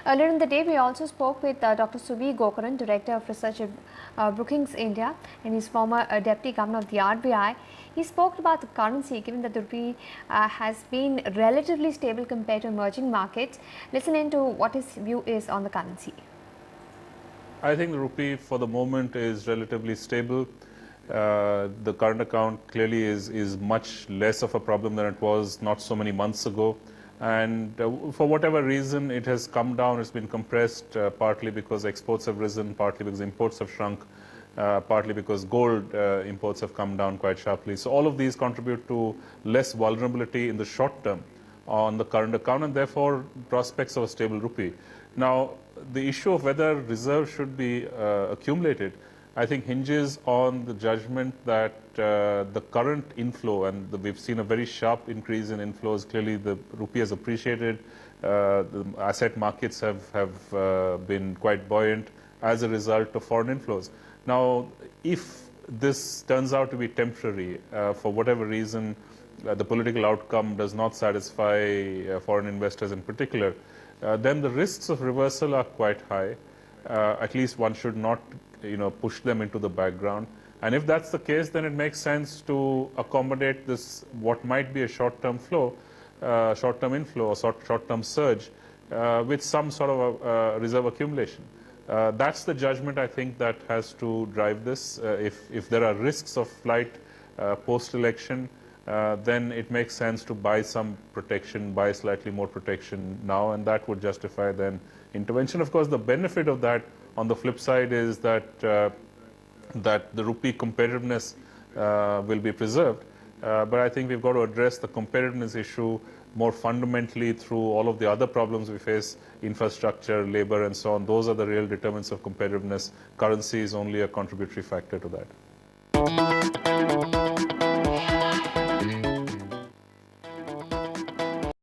Earlier in the day, we also spoke with Dr. Subir Gokarn, Director of Research at Brookings India, and he's former Deputy Governor of the RBI. He spoke about the currency, given that the rupee has been relatively stable compared to emerging markets. Listen in to what his view is on the currency. I think the rupee for the moment is relatively stable. The current account clearly is much less of a problem than it was not so many months ago. And for whatever reason, it has come down, it's been compressed, partly because exports have risen, partly because imports have shrunk, partly because gold imports have come down quite sharply. So all of these contribute to less vulnerability in the short term on the current account, and therefore prospects of a stable rupee. Now, the issue of whether reserves should be accumulated, I think hinges on the judgment that the current inflow, and we've seen a very sharp increase in inflows. Clearly, the rupee has appreciated. The asset markets have been quite buoyant as a result of foreign inflows. Now, if this turns out to be temporary, for whatever reason, the political outcome does not satisfy foreign investors in particular, then the risks of reversal are quite high. At least one should not, push them into the background. And if that's the case, then it makes sense to accommodate this, what might be a short-term flow, short-term inflow or short-term surge with some sort of reserve accumulation. That's the judgment, I think, that has to drive this. If there are risks of flight post-election, then it makes sense to buy some protection, buy slightly more protection now, and that would justify then intervention. Of course, the benefit of that on the flip side is that that the rupee competitiveness will be preserved. But I think we've got to address the competitiveness issue more fundamentally through all of the other problems we face, infrastructure, labor, and so on. Those are the real determinants of competitiveness. Currency is only a contributory factor to that.